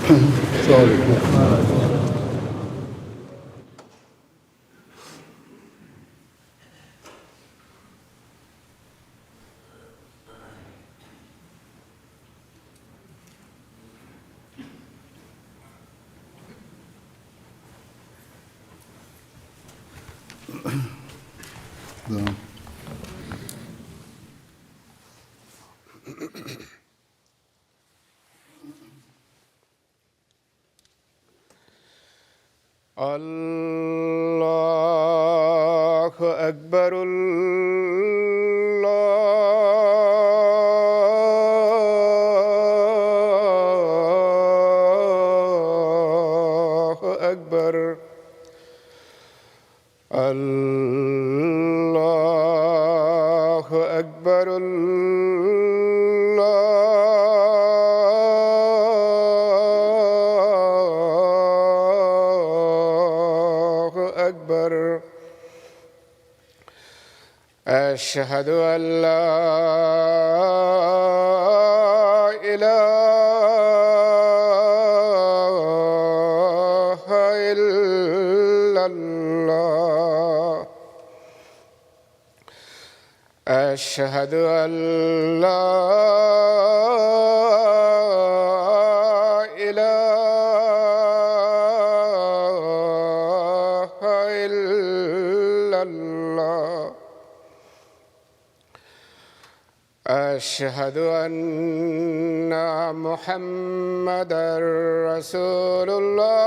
السلام عليكم. الله أكبر. الله أكبر. الله أكبر. أشهد أن لا إله إلا الله. أشهد أن لا إله إلا الله. أشهد أن محمدًا رسول الله.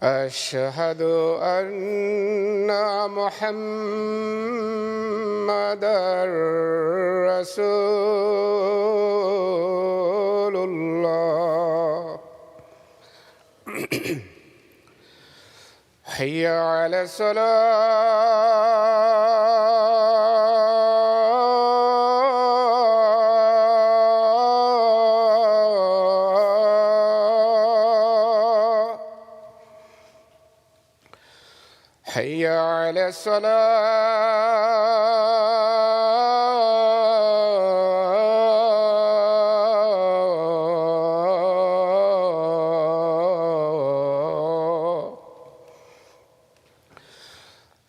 أشهد أن محمدًا رسول الله. حي على الصلاة. حي على الصلاة.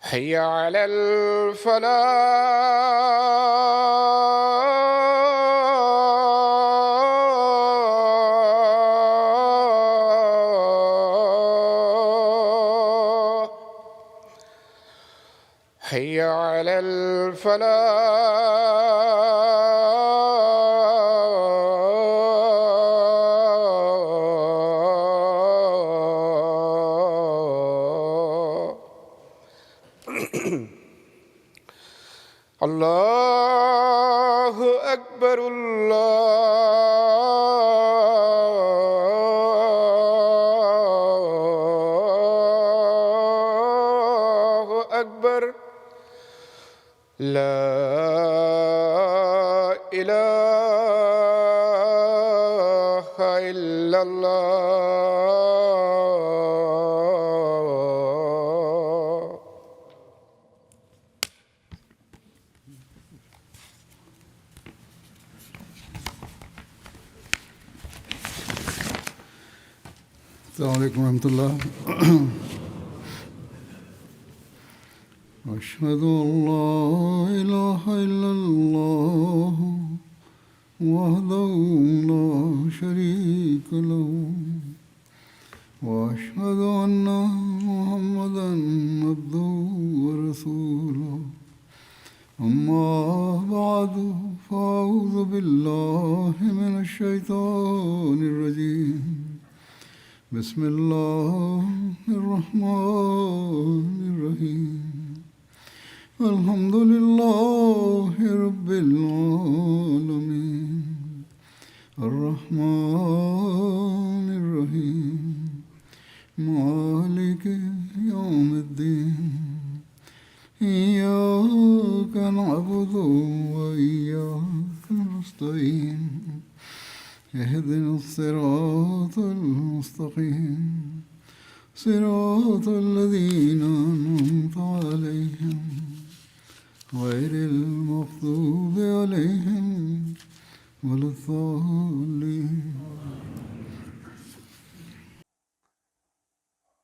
حي على الفلاح. حي على الفلاح. الله أكبر. الله أكبر. لا إله إلا الله. السلام عليكم ورحمة الله. أشهد أن لا إله إلا الله وحده لا شريك له وأشهد أن محمدًا عبده ورسوله. أما بعد فأعوذ بالله من الشيطان الرجيم. بسم الله الرحمن الرحيم. الحمد لله رب العالمين. الرحمن الرحيم. مالك يوم الدين. إياك نعبد وإياك نستعين. اهدنا الصراط المستقيم. صراط الذين أنعمت عليهم غير المغضوب عليهم ولا الضالين.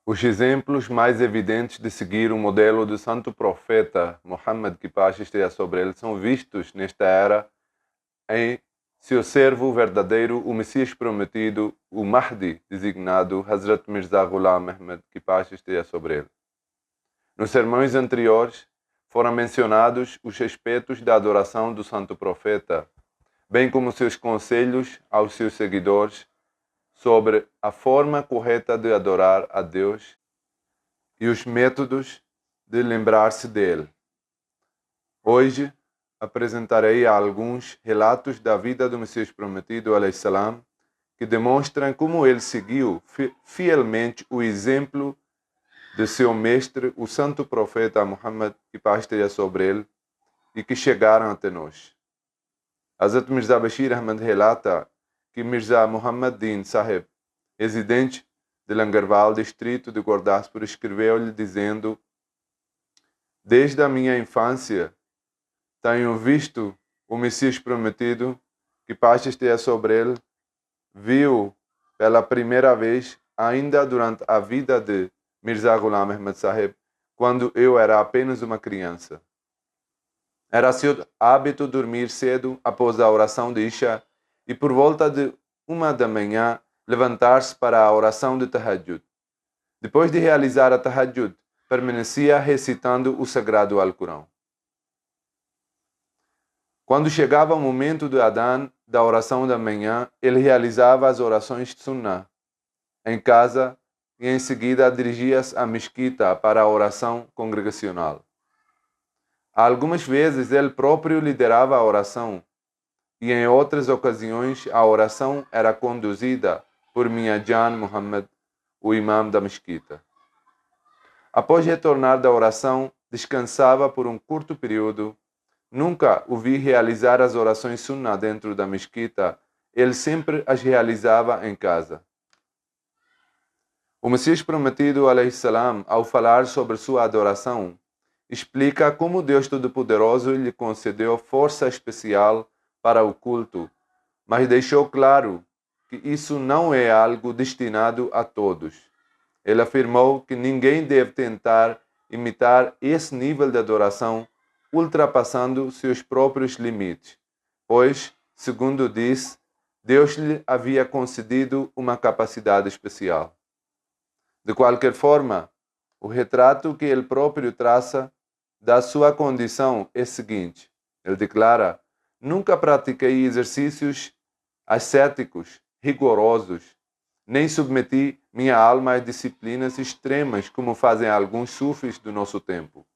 Os exemplos mais evidentes de seguir o modelo do santo profeta Muhammad, que paz esteja sobre ele, são vistos nesta era em seu servo verdadeiro, o Messias prometido, o Mahdi, designado Hazrat Mirza Ghulam Ahmad, que paz esteja sobre ele. Nos sermões anteriores foram mencionados os aspectos da adoração do santo profeta, bem como seus conselhos aos seus seguidores sobre a forma correta de adorar a Deus e os métodos de lembrar-se dele. Hoje apresentarei alguns relatos da vida do Messias prometido, alayhi salam, que demonstram como ele seguiu fielmente o exemplo de seu mestre, o santo profeta Muhammad, que paz esteja sobre ele, e que chegaram até nós. Hazrat Mirza Bashir Ahmad relata que Mirza Muhammadin Sahib, residente de Langarwal, distrito de Gurdaspur, escreveu-lhe dizendo: desde a minha infância tenho visto o Messias prometido, que paz esteja sobre ele, viu pela primeira vez ainda durante a vida de Mirza Ghulam Ahmad Sahib, quando eu era apenas uma criança. Era seu hábito dormir cedo após a oração de Isha e por volta de 1 da manhã levantar-se para a oração de Tahajjud. Depois de realizar a Tahajjud, permanecia recitando o sagrado Alcorão. Quando chegava o momento do Adhan, da oração da manhã, ele realizava as orações de Sunnah em casa e em seguida dirigia-se à mesquita para a oração congregacional. Algumas vezes ele próprio liderava a oração e em outras ocasiões a oração era conduzida por Miajan Muhammad, o imam da mesquita. Após retornar da oração, descansava por um curto período. Nunca o vi realizar as orações sunnah dentro da mesquita, ele sempre as realizava em casa. O Messias prometido, alayhi salam, ao falar sobre sua adoração, explica como Deus Todo-Poderoso lhe concedeu força especial para o culto, mas deixou claro que isso não é algo destinado a todos. Ele afirmou que ninguém deve tentar imitar esse nível de adoração, ultrapassando seus próprios limites, pois, segundo diz, Deus lhe havia concedido uma capacidade especial. De qualquer forma, o retrato que ele próprio traça da sua condição é o seguinte. Ele declara: nunca pratiquei exercícios ascéticos, rigorosos, nem submeti minha alma a disciplinas extremas como fazem alguns sufis do nosso tempo.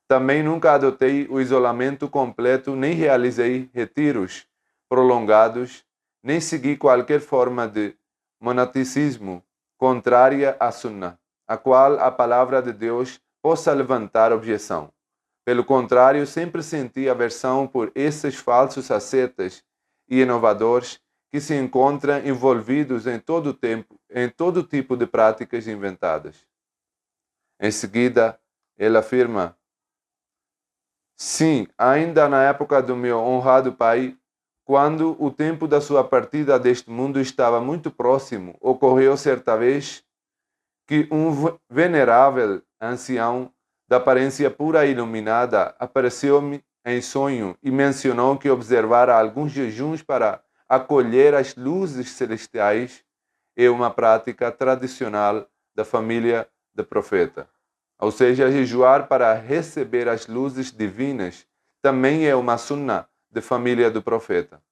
Também nunca adotei o isolamento completo, nem realizei retiros prolongados, nem segui qualquer forma de monasticismo contrária à Sunnah, a qual a palavra de Deus possa levantar objeção. Pelo contrário, sempre senti aversão por esses falsos ascetas e inovadores que se encontram envolvidos em todo tempo, em todo tipo de práticas inventadas. Em seguida, ele afirma: sim, ainda na época do meu honrado pai, quando o tempo da sua partida deste mundo estava muito próximo, ocorreu certa vez que um venerável ancião da aparência pura e iluminada apareceu-me em sonho e mencionou que observara alguns jejuns para acolher as luzes celestiais é uma prática tradicional da família do profeta. Ou seja, jejuar para receber as luzes divinas também é uma sunnah da família do profeta.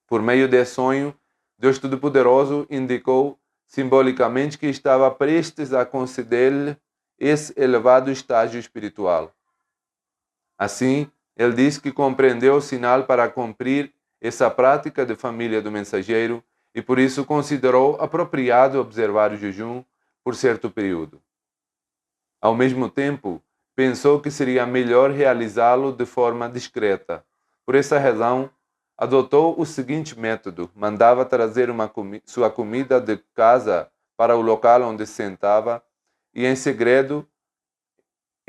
Por meio desse sonho, Deus Todo-Poderoso indicou simbolicamente que estava prestes a conceder-lhe esse elevado estágio espiritual. Assim, ele diz que compreendeu o sinal para cumprir essa prática de família do mensageiro e por isso considerou apropriado observar o jejum por certo período. Ao mesmo tempo, pensou que seria melhor realizá-lo de forma discreta. Por essa razão, adotou o seguinte método: mandava trazer sua comida de casa para o local onde se sentava e, em segredo,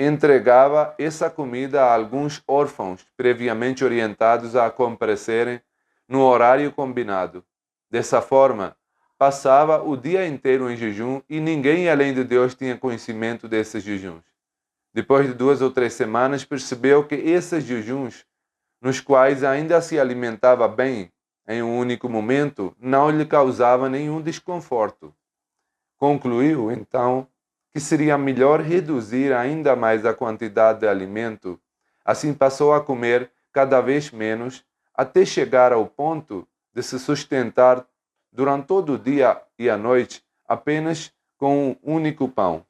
entregava essa comida a alguns órfãos previamente orientados a comparecerem no horário combinado. Dessa forma, passava o dia inteiro em jejum e ninguém além de Deus tinha conhecimento desses jejuns. Depois de 2 ou 3 semanas, percebeu que esses jejuns, nos quais ainda se alimentava bem em um único momento, não lhe causavam nenhum desconforto. Concluiu, então, que seria melhor reduzir ainda mais a quantidade de alimento. Assim passou a comer cada vez menos, até chegar ao ponto de se sustentar durante todo o dia e a noite apenas com um único pão.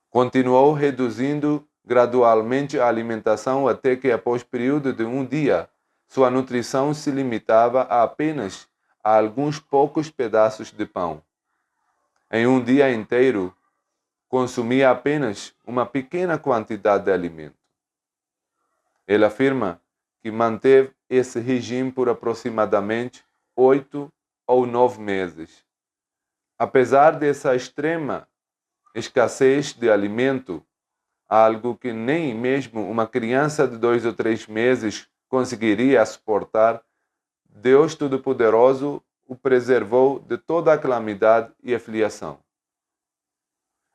Continuou reduzindo gradualmente a alimentação até que, após período de um dia, sua nutrição se limitava a apenas a alguns poucos pedaços de pão. Em um dia inteiro, consumia apenas uma pequena quantidade de alimento. Ele afirma que manteve esse regime por aproximadamente 8 ou 9 meses. Apesar dessa extrema escassez de alimento, algo que nem mesmo uma criança de 2 ou 3 meses conseguiria suportar, Deus Todo-Poderoso o preservou de toda a calamidade e aflição.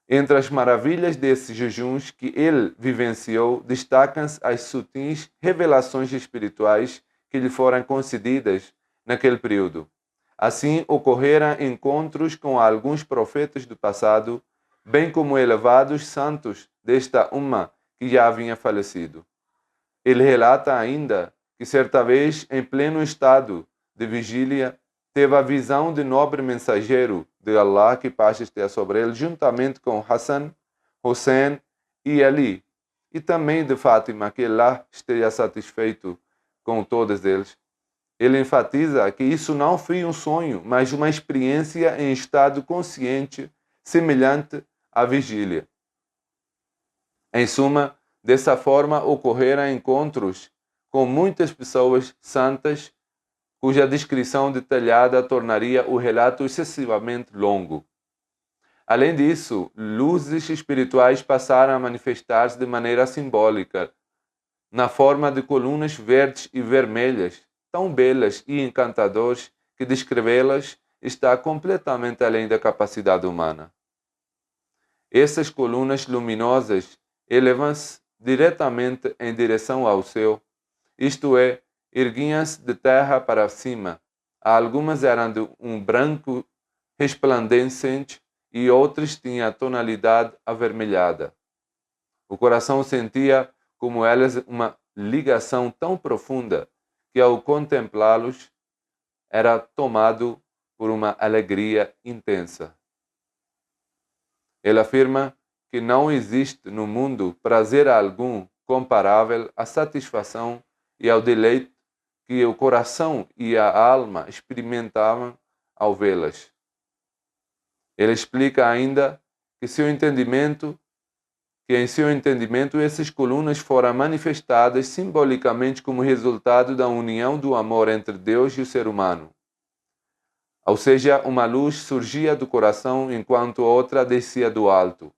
Entre as maravilhas desses jejuns que ele vivenciou, destacam-se as sutis revelações espirituais que lhe foram concedidas naquele período. Assim, ocorreram encontros com alguns profetas do passado, bem como elevados santos desta umma que já haviam falecido. Ele relata ainda que certa vez, em pleno estado de vigília, teve a visão de nobre mensageiro de Allah, que paz esteja sobre ele, juntamente com Hassan, Hussein e Ali, e também de Fátima, que Allah esteja satisfeito com todos eles. Ele enfatiza que isso não foi um sonho, mas uma experiência em estado consciente, semelhante à vigília. Em suma, dessa forma ocorreram encontros com muitas pessoas santas, cuja descrição detalhada tornaria o relato excessivamente longo. Além disso, luzes espirituais passaram a manifestar-se de maneira simbólica, na forma de colunas verdes e vermelhas, tão belas e encantadoras que descrevê-las está completamente além da capacidade humana. Essas colunas luminosas elevam-se diretamente em direção ao céu, isto é, erguiam-se de terra para cima. Algumas eram de um branco resplandecente e outras tinham a tonalidade avermelhada. O coração sentia como elas uma ligação tão profunda que, ao contemplá-los, era tomado por uma alegria intensa. Ele afirma que não existe no mundo prazer algum comparável à satisfação e ao deleite que o coração e a alma experimentavam ao vê-las. Ele explica ainda que em seu entendimento essas colunas foram manifestadas simbolicamente como resultado da união do amor entre Deus e o ser humano. Ou seja, uma luz surgia do coração enquanto outra descia do alto.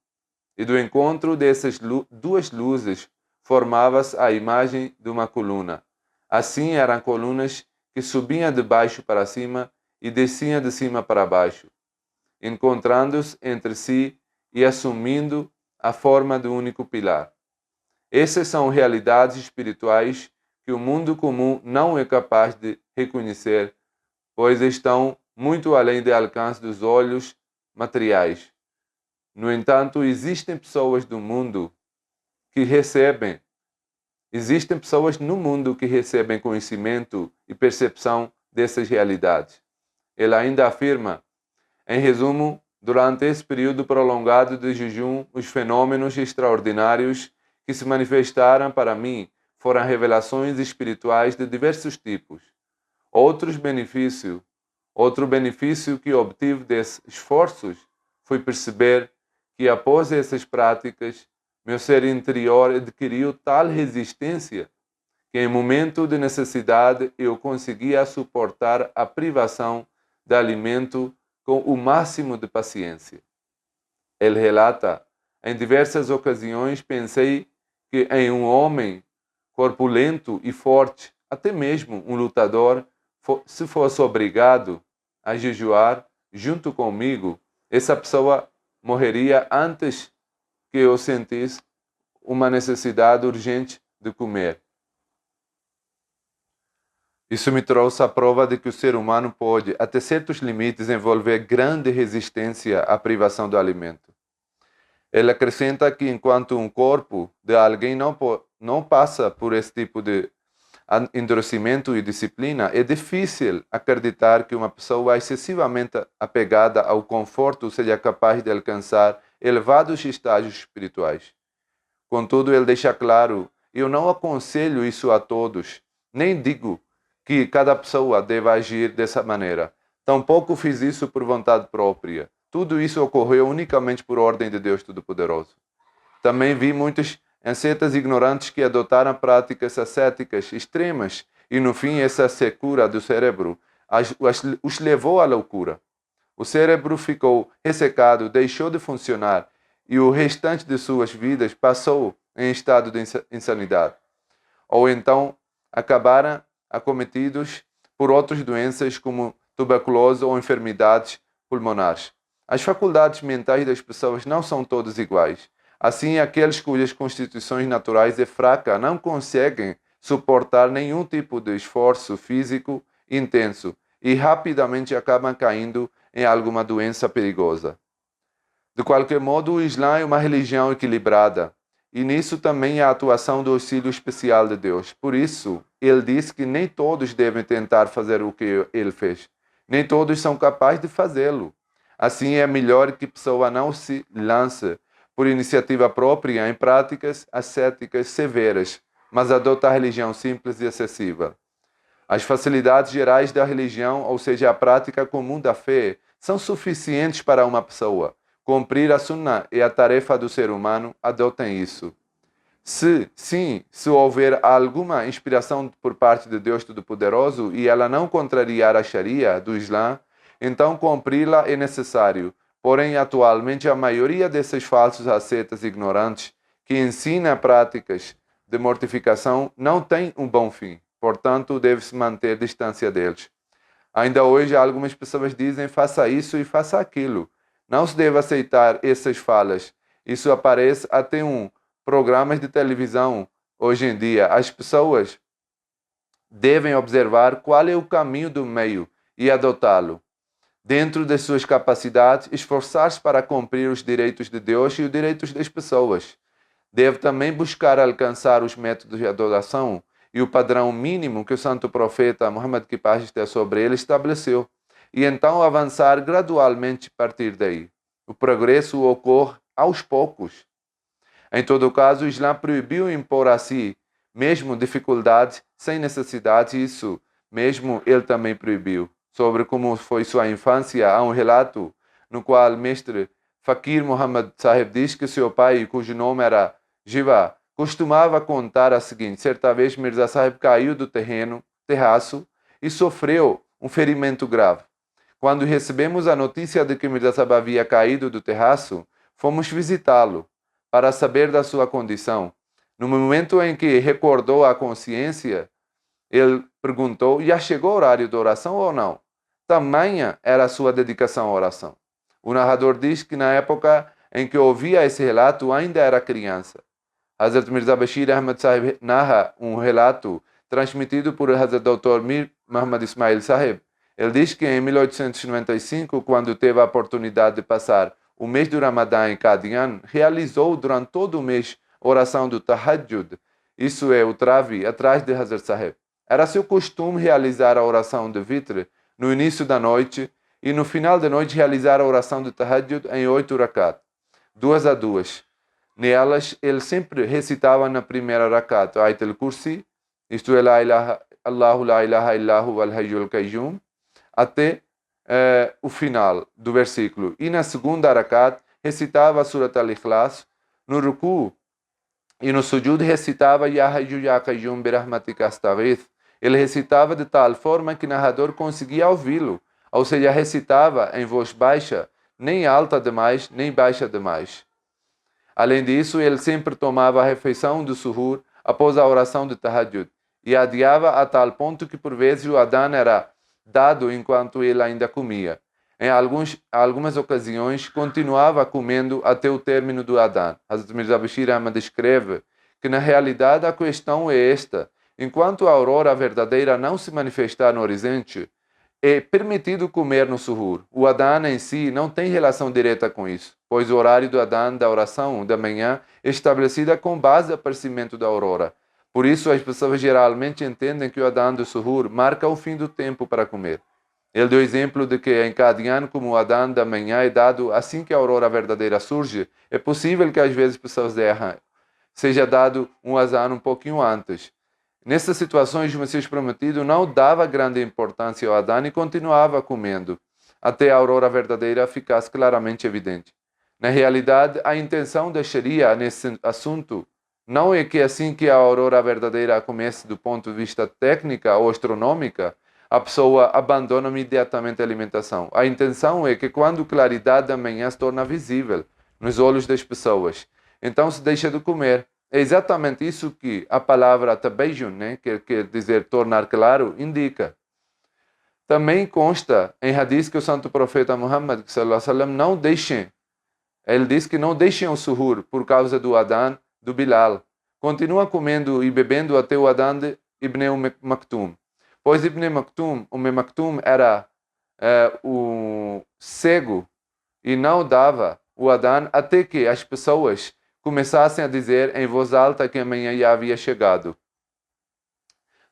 E do encontro dessas duas luzes formava-se a imagem de uma coluna. Assim eram colunas que subiam de baixo para cima e desciam de cima para baixo, encontrando-se entre si e assumindo a forma de um único pilar. Essas são realidades espirituais que o mundo comum não é capaz de reconhecer, pois estão muito além do alcance dos olhos materiais. No entanto, existem pessoas no mundo que recebem conhecimento e percepção dessas realidades. Ele ainda afirma, em resumo, durante esse período prolongado de jejum, os fenômenos extraordinários que se manifestaram para mim foram revelações espirituais de diversos tipos. Outro benefício que obtive desses esforços foi perceber que, após essas práticas, meu ser interior adquiriu tal resistência que, em momento de necessidade, eu conseguia suportar a privação de alimento com o máximo de paciência. Ele relata Em diversas ocasiões pensei que em um homem corpulento e forte, até mesmo um lutador, se fosse obrigado a jejuar junto comigo, essa pessoa morreria antes que eu sentisse uma necessidade urgente de comer. Isso me trouxe a prova de que o ser humano pode, até certos limites, envolver grande resistência à privação do alimento. Ele acrescenta que enquanto um corpo de alguém não passa por esse tipo de endurecimento e disciplina, é difícil acreditar que uma pessoa excessivamente apegada ao conforto seja capaz de alcançar elevados estágios espirituais. Contudo, ele deixa claro, eu não aconselho isso a todos, nem digo que cada pessoa deva agir dessa maneira. Tampouco fiz isso por vontade própria. Tudo isso ocorreu unicamente por ordem de Deus Todo-Poderoso. Também vi muitos ascetas ignorantes que adotaram práticas ascéticas extremas e, no fim, essa secura do cérebro os levou à loucura. O cérebro ficou ressecado, deixou de funcionar e o restante de suas vidas passou em estado de insanidade. Ou então acabaram acometidos por outras doenças como tuberculose ou enfermidades pulmonares. As faculdades mentais das pessoas não são todas iguais. Assim, aqueles cujas constituições naturais é fraca não conseguem suportar nenhum tipo de esforço físico intenso e rapidamente acabam caindo em alguma doença perigosa. De qualquer modo, o Islã é uma religião equilibrada, e nisso também a atuação do auxílio especial de Deus. Por isso, ele diz que nem todos devem tentar fazer o que ele fez. Nem todos são capazes de fazê-lo. Assim, é melhor que a pessoa não se lance por iniciativa própria em práticas ascéticas severas, mas adota a religião simples e acessível. As facilidades gerais da religião, ou seja, a prática comum da fé, são suficientes para uma pessoa. Cumprir a sunnah é a tarefa do ser humano, adotem isso. Se houver alguma inspiração por parte de Deus Todo-Poderoso e ela não contrariar a Sharia do Islã, então cumpri-la é necessário. Porém, atualmente, a maioria desses falsos ascetas ignorantes que ensinam práticas de mortificação não tem um bom fim. Portanto, deve-se manter distância deles. Ainda hoje, algumas pessoas dizem faça isso e faça aquilo. Não se deve aceitar essas falas. Isso aparece até em programas de televisão hoje em dia. As pessoas devem observar qual é o caminho do meio e adotá-lo. Dentro das suas capacidades, esforçar-se para cumprir os direitos de Deus e os direitos das pessoas. Deve também buscar alcançar os métodos de adoração e o padrão mínimo que o santo profeta Muhammad, que paz esteja sobre ele, estabeleceu. E então avançar gradualmente a partir daí. O progresso ocorre aos poucos. Em todo caso, o Islã proibiu impor a si mesmo dificuldades sem necessidade, isso mesmo ele também proibiu. Sobre como foi sua infância, há um relato no qual o mestre Fakir Muhammad Sahib diz que seu pai, cujo nome era Jiva, costumava contar a seguinte: certa vez Mirza Sahib caiu do terraço e sofreu um ferimento grave. Quando recebemos a notícia de que Mirza Sahib havia caído do terraço, fomos visitá-lo para saber da sua condição. No momento em que recordou a consciência, ele perguntou: já chegou o horário da oração ou não? Tamanha era a sua dedicação à oração. O narrador diz que na época em que ouvia esse relato ainda era criança. Hazrat Mirza Bashir Ahmad Sahib narra um relato transmitido por Hazrat Dr. Mir Muhammad Ismail Sahib. Ele diz que em 1895, quando teve a oportunidade de passar o mês do Ramadã em Qadian, realizou durante todo o mês a oração do Tahajjud, isso é, o trave, atrás de Hazrat Sahib. Era seu costume realizar a oração de Vitr no início da noite e no final da noite realizar a oração do Tahajjud em 8 rakat, 2 a 2. Nelas, ele sempre recitava na primeira rakat Ayat al-Kursi, isto é, Allahu la ilaha illahu wal hayyul qayyum, até o final do versículo. E na segunda rakat, recitava a Surat al-Ikhlas. No ruku e no sujud, recitava Ya Hayyu Ya Qayyum Birahmatika Astaghith. Ele recitava de tal forma que o narrador conseguia ouvi-lo, ou seja, recitava em voz baixa, nem alta demais, nem baixa demais. Além disso, ele sempre tomava a refeição do suhur após a oração de tahajjud e adiava a tal ponto que por vezes o adhan era dado enquanto ele ainda comia. Em algumas ocasiões, continuava comendo até o término do adhan. Hazrat Mirza Bashir Ahmad escreve que na realidade a questão é esta: enquanto a aurora verdadeira não se manifestar no horizonte, é permitido comer no suhur. O adhan em si não tem relação direta com isso, pois o horário do adhan da oração da manhã é estabelecido com base no aparecimento da aurora. Por isso, as pessoas geralmente entendem que o adhan do suhur marca o fim do tempo para comer. Ele deu exemplo de que em Qadian, como o adhan da manhã é dado assim que a aurora verdadeira surge, é possível que às vezes pessoas erram, seja dado um adhan um pouquinho antes. Nessas situações, o Messias Prometido não dava grande importância ao adhan e continuava comendo, até a aurora verdadeira ficasse claramente evidente. Na realidade, a intenção da Sharia nesse assunto não é que assim que a aurora verdadeira comece do ponto de vista técnico ou astronômico, a pessoa abandona imediatamente a alimentação. A intenção é que quando a claridade da manhã se torna visível nos olhos das pessoas, então se deixa de comer. É exatamente isso que a palavra tabayun, que quer dizer tornar claro, indica. Também consta em hadith que o santo profeta Muhammad sallallahu alaihi wasallam não deixem. Ele diz que não deixem o suhur por causa do adhan do Bilal. Continua comendo e bebendo até o adhan de Ibn Maktum. Pois Ibn Maktum, Maktum era o cego e não dava o adhan até que as pessoas começassem a dizer em voz alta que amanhã já havia chegado.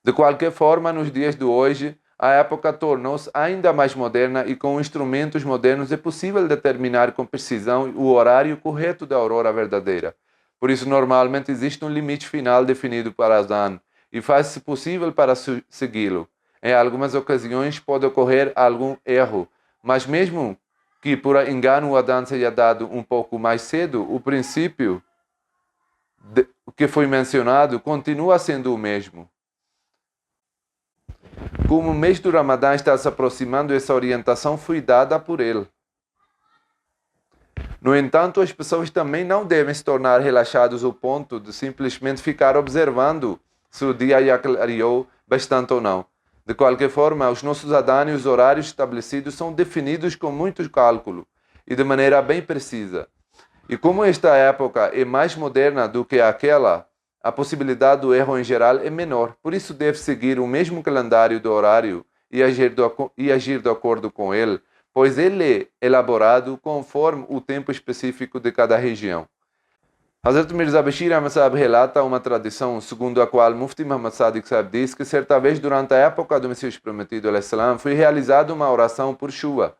De qualquer forma, nos dias de hoje, a época tornou-se ainda mais moderna e com instrumentos modernos é possível determinar com precisão o horário correto da aurora verdadeira. Por isso, normalmente existe um limite final definido para o adhan e faz-se possível para segui-lo. Em algumas ocasiões pode ocorrer algum erro, mas mesmo que por engano o adhan seja dado um pouco mais cedo, o princípio que foi mencionado continua sendo o mesmo. Como o mês do Ramadã está se aproximando, essa orientação foi dada por ele. No entanto, as pessoas também não devem se tornar relaxados ao ponto de simplesmente ficar observando se o dia já clareou bastante ou não. De qualquer forma, os nossos adhan e os horários estabelecidos são definidos com muito cálculo e de maneira bem precisa. E como esta época é mais moderna do que aquela, a possibilidade do erro em geral é menor. Por isso deve seguir o mesmo calendário do horário e agir de acordo com ele, pois ele é elaborado conforme o tempo específico de cada região. Hazrat Mirza Bashir Ahmad Sahib relata uma tradição segundo a qual Mufti Muhammad Sadiq Sahib diz que certa vez durante a época do Messias Prometido al-Islam foi realizada uma oração por chuva,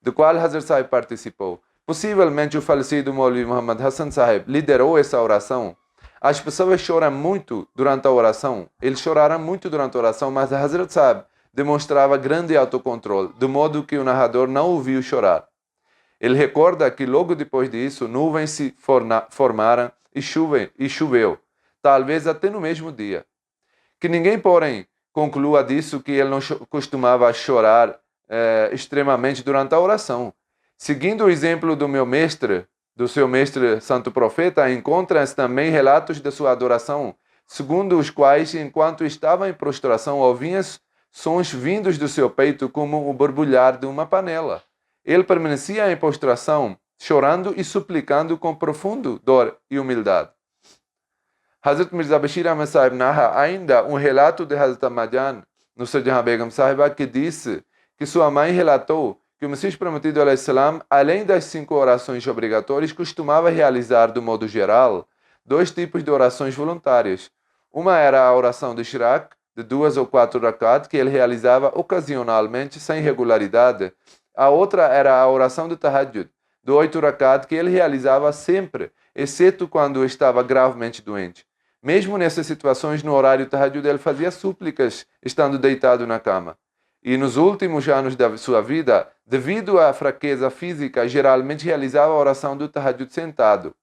do qual Hazrat Sahib participou. Possivelmente o falecido Maulvi Muhammad Hassan Sahib liderou essa oração. As pessoas choram muito durante a oração. Eles choraram muito durante a oração, mas Hazrat Sahib demonstrava grande autocontrole, de modo que o narrador não o viu chorar. Ele recorda que logo depois disso, nuvens se formaram e choveu, talvez até no mesmo dia. Que ninguém, porém, conclua disso que ele não costumava chorar extremamente durante a oração. Seguindo o exemplo do seu mestre Santo Profeta, encontram-se também relatos de sua adoração, segundo os quais, enquanto estava em prostração, ouviam sons vindos do seu peito como o borbulhar de uma panela. Ele permanecia em prostração, chorando e suplicando com profundo dor e humildade. Hazrat Mirza Bashir Ahmad Sahib narra ainda um relato de Hazrat Ahmadjan, no Sajjah Begum Sahiba, que disse que sua mãe relatou que o Messias Prometido al-Islam, além das 5 orações obrigatórias, costumava realizar, do modo geral, 2 tipos de orações voluntárias. Uma era a oração de Ishraq, de 2 ou 4 rakat, que ele realizava ocasionalmente, sem regularidade. A outra era a oração de Tahajjud, de 8 rakat, que ele realizava sempre, exceto quando estava gravemente doente. Mesmo nessas situações, no horário Tahajjud, ele fazia súplicas, estando deitado na cama. E nos últimos anos da sua vida, devido à fraqueza física, geralmente realizava a oração do Tahajjud sentado.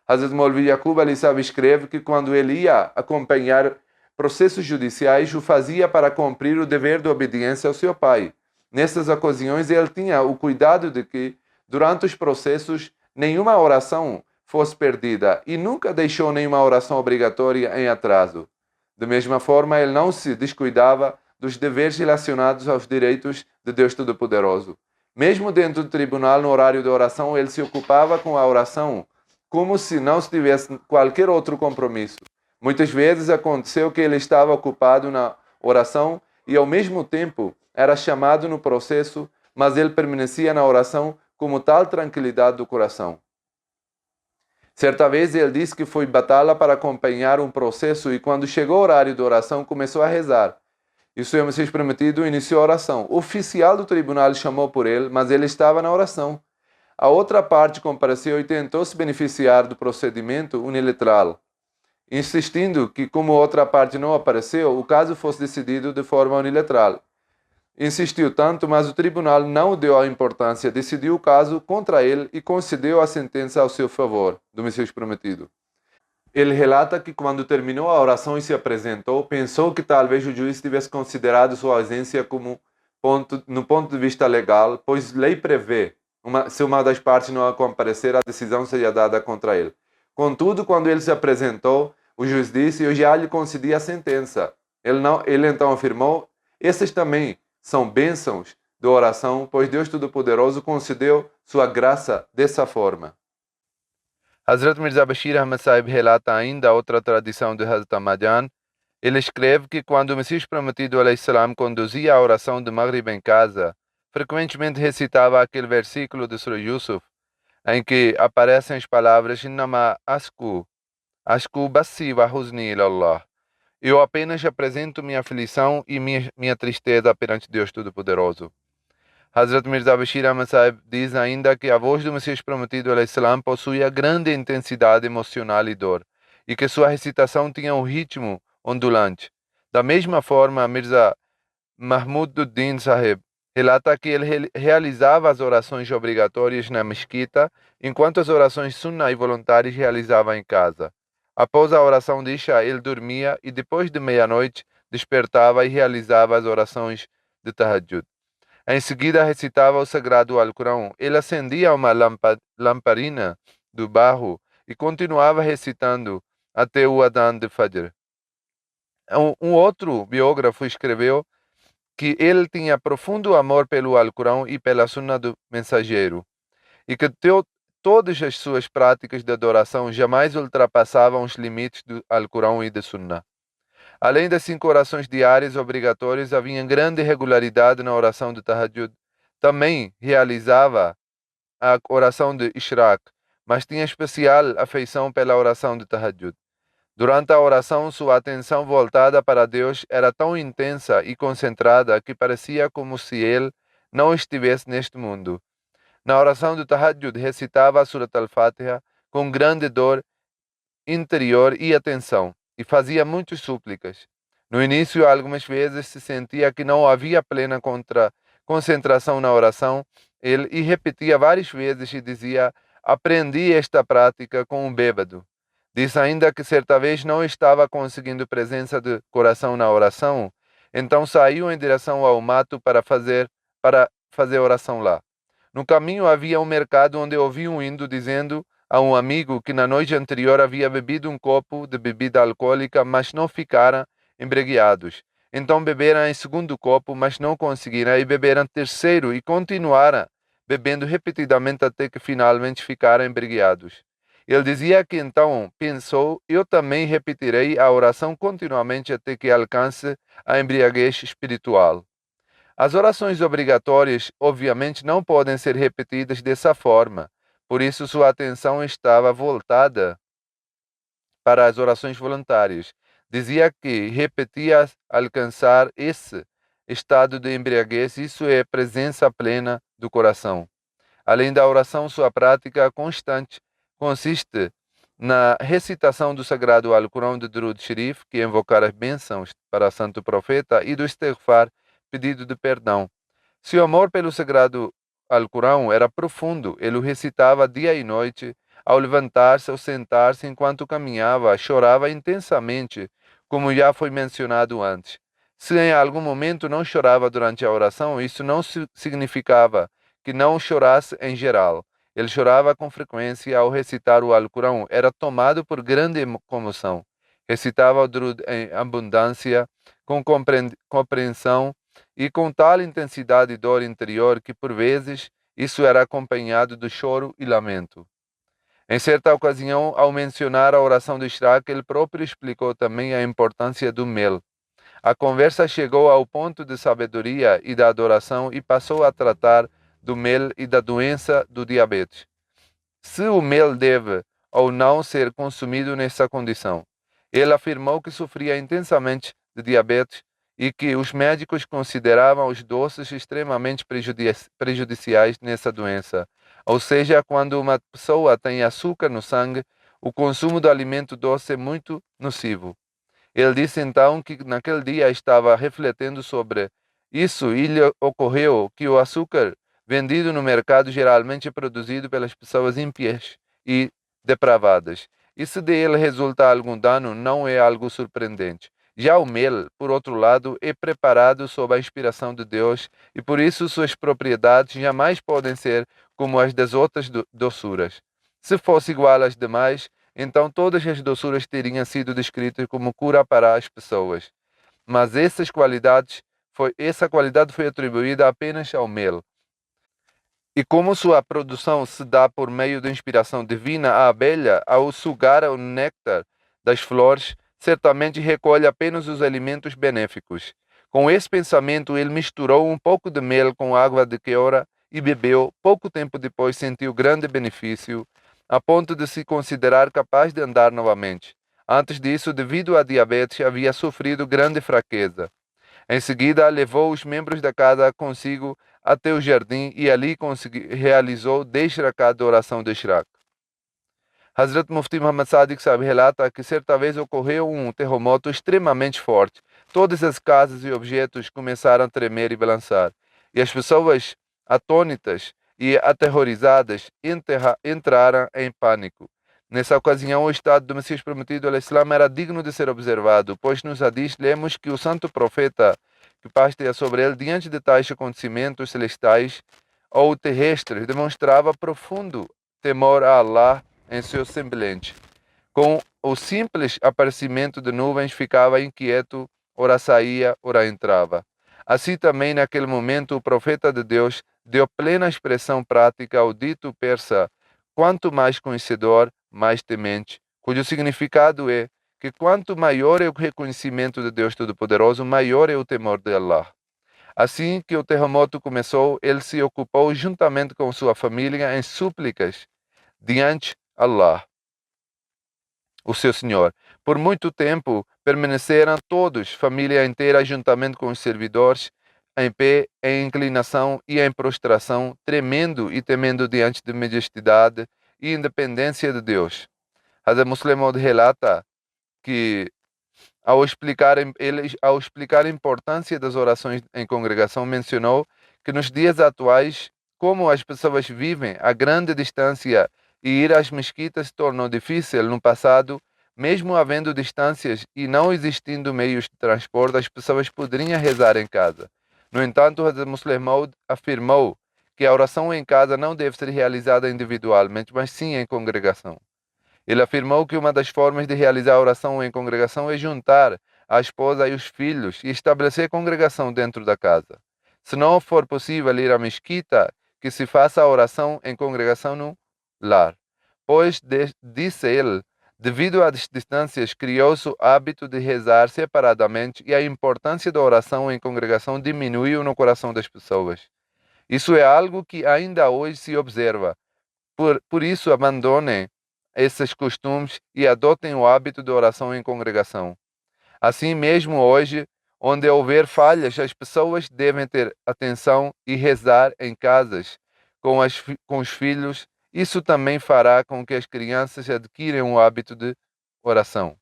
Hazrat Maulvi Yaqub Ali Sahib escreve que quando ele ia acompanhar processos judiciais, o fazia para cumprir o dever de obediência ao seu pai. Nessas ocasiões, ele tinha o cuidado de que, durante os processos, nenhuma oração fosse perdida e nunca deixou nenhuma oração obrigatória em atraso. Da mesma forma, ele não se descuidava dos deveres relacionados aos direitos de Deus Todo-Poderoso. Mesmo dentro do tribunal, no horário de oração, ele se ocupava com a oração como se não tivesse qualquer outro compromisso. Muitas vezes aconteceu que ele estava ocupado na oração e, ao mesmo tempo, era chamado no processo, mas ele permanecia na oração com tal tranquilidade do coração. Certa vez ele disse que foi batalha para acompanhar um processo e quando chegou o horário de oração começou a rezar. E o Senhor Messias Prometido iniciou a oração. O oficial do tribunal chamou por ele, mas ele estava na oração. A outra parte compareceu e tentou se beneficiar do procedimento unilateral, insistindo que, como outra parte não apareceu, o caso fosse decidido de forma unilateral. Insistiu tanto, mas o tribunal não deu a importância, decidiu o caso contra ele e concedeu a sentença ao seu favor, do Messias Prometido. Ele relata que quando terminou a oração e se apresentou, pensou que talvez o juiz tivesse considerado sua ausência como no ponto de vista legal, pois lei prevê, se uma das partes não comparecer, a decisão seria dada contra ele. Contudo, quando ele se apresentou, o juiz disse: eu já lhe concedi a sentença. Ele então afirmou: esses também são bênçãos da oração, pois Deus Todo-Poderoso concedeu sua graça dessa forma. Hazrat Mirza Bashir Ahmad Sahib relata ainda outra tradição de Hazrat Ahmadjan. Ele escreve que quando o Messias Prometido a.s. conduzia a oração de Maghrib em casa, frequentemente recitava aquele versículo de Surah Yusuf, em que aparecem as palavras Innama asku bassi wa huzni ilallah. Eu apenas apresento minha aflição e minha tristeza perante Deus Todo-Poderoso. Hazrat Mirza Bashir Ahmad Sahib diz ainda que a voz do Messias Prometido al-Islam possuía grande intensidade emocional e dor, e que sua recitação tinha um ritmo ondulante. Da mesma forma, Mirza Mahmududdin Sahib relata que ele realizava as orações obrigatórias na mesquita, enquanto as orações sunnah e voluntárias realizava em casa. Após a oração de Isha, ele dormia e depois de meia-noite despertava e realizava as orações de Tahajjud. Em seguida recitava o sagrado Alcorão. Ele acendia uma lamparina do barro e continuava recitando até o Adhan de Fajr. Um outro biógrafo escreveu que ele tinha profundo amor pelo Alcorão e pela Sunna do Mensageiro, e que todas as suas práticas de adoração jamais ultrapassavam os limites do Alcorão e da Sunna. Além das 5 orações diárias obrigatórias, havia grande regularidade na oração de Tahajjud. Também realizava a oração de Ishraq, mas tinha especial afeição pela oração de Tahajjud. Durante a oração, sua atenção voltada para Deus era tão intensa e concentrada que parecia como se ele não estivesse neste mundo. Na oração do Tahajjud, recitava a Surat al-Fatiha com grande dor interior e atenção, e fazia muitas súplicas. No início, algumas vezes se sentia que não havia plena concentração na oração, e repetia várias vezes e dizia: aprendi esta prática com um bêbado. Disse ainda que certa vez não estava conseguindo presença de coração na oração, então saiu em direção ao mato para fazer oração lá. No caminho havia um mercado onde ouvi um índio dizendo a um amigo que na noite anterior havia bebido um copo de bebida alcoólica, mas não ficaram embriagados. Então beberam em segundo copo, mas não conseguiram, e beberam terceiro e continuaram bebendo repetidamente até que finalmente ficaram embriagados. Ele dizia que então pensou: eu também repetirei a oração continuamente até que alcance a embriaguez espiritual. As orações obrigatórias, obviamente, não podem ser repetidas dessa forma, por isso sua atenção estava voltada para as orações voluntárias. Dizia que repetia alcançar esse estado de embriaguez, isso é presença plena do coração. Além da oração, sua prática constante consiste na recitação do sagrado Alcorão de Durud Sharif, que é invocar as bênçãos para o Santo Profeta, e do Istighfar, pedido de perdão. Seu amor pelo sagrado Alcorão era profundo. Ele o recitava dia e noite, ao levantar-se ou sentar-se, enquanto caminhava, chorava intensamente, como já foi mencionado antes. Se em algum momento não chorava durante a oração, isso não significava que não chorasse em geral. Ele chorava com frequência ao recitar o Alcorão. Era tomado por grande comoção. Recitava o Durud em abundância, com compreensão e com tal intensidade e dor interior que, por vezes, isso era acompanhado de choro e lamento. Em certa ocasião, ao mencionar a oração de Ishraq, ele próprio explicou também a importância do mel. A conversa chegou ao ponto de sabedoria e da adoração e passou a tratar do mel e da doença do diabetes. Se o mel deve ou não ser consumido nessa condição. Ele afirmou que sofria intensamente de diabetes e que os médicos consideravam os doces extremamente prejudiciais nessa doença. Ou seja, quando uma pessoa tem açúcar no sangue, o consumo do alimento doce é muito nocivo. Ele disse então que naquele dia estava refletindo sobre isso e lhe ocorreu que o açúcar vendido no mercado geralmente é produzido pelas pessoas ímpias e depravadas. E se dele resulta algum dano, não é algo surpreendente. Já o mel, por outro lado, é preparado sob a inspiração de Deus e por isso suas propriedades jamais podem ser como as das outras doçuras. Se fosse igual às demais, então todas as doçuras teriam sido descritas como cura para as pessoas. Mas essa qualidade foi atribuída apenas ao mel. E como sua produção se dá por meio da inspiração divina, a abelha, ao sugar o néctar das flores, certamente recolhe apenas os alimentos benéficos. Com esse pensamento, ele misturou um pouco de mel com água de queora e bebeu. Pouco tempo depois, sentiu grande benefício, a ponto de se considerar capaz de andar novamente. Antes disso, devido à diabetes, havia sofrido grande fraqueza. Em seguida, levou os membros da casa consigo até o jardim e ali realizou 10 rakat de oração de Ishraq. Hazrat Mufti Muhammad Sadiq Saab relata que certa vez ocorreu um terremoto extremamente forte. Todas as casas e objetos começaram a tremer e balançar. E as pessoas, atônitas e aterrorizadas, entraram em pânico. Nessa ocasião, o estado do Messias prometido ao Islã era digno de ser observado, pois nos hadiths lemos que o santo profeta, que paz esteja sobre ele, diante de tais acontecimentos celestiais ou terrestres, demonstrava profundo temor a Allah em seu semblante. Com o simples aparecimento de nuvens, ficava inquieto, ora saía, ora entrava. Assim também, naquele momento, o profeta de Deus deu plena expressão prática ao dito persa: quanto mais conhecedor, mais temente, cujo significado é que quanto maior é o reconhecimento de Deus Todo-Poderoso, maior é o temor de Allah. Assim que o terremoto começou, ele se ocupou juntamente com sua família em súplicas diante Allah, o seu Senhor. Por muito tempo permaneceram todos, família inteira, juntamente com os servidores, em pé, em inclinação e em prostração, tremendo e temendo diante da majestade e independência de Deus. Hazrat Muslim Maud relata que, ao explicar a importância das orações em congregação, mencionou que nos dias atuais, como as pessoas vivem a grande distância e ir às mesquitas se tornou difícil, no passado, mesmo havendo distâncias e não existindo meios de transporte, as pessoas poderiam rezar em casa. No entanto, Hazrat Muslim Maud afirmou que a oração em casa não deve ser realizada individualmente, mas sim em congregação. Ele afirmou que uma das formas de realizar a oração em congregação é juntar a esposa e os filhos e estabelecer congregação dentro da casa. Se não for possível ir à mesquita, que se faça a oração em congregação no lar. Pois, disse ele, devido às distâncias, criou-se o hábito de rezar separadamente e a importância da oração em congregação diminuiu no coração das pessoas. Isso é algo que ainda hoje se observa. Por isso, abandonem esses costumes e adotem o hábito de oração em congregação. Assim mesmo hoje, onde houver falhas, as pessoas devem ter atenção e rezar em casas com os filhos. Isso também fará com que as crianças adquiram o hábito de oração.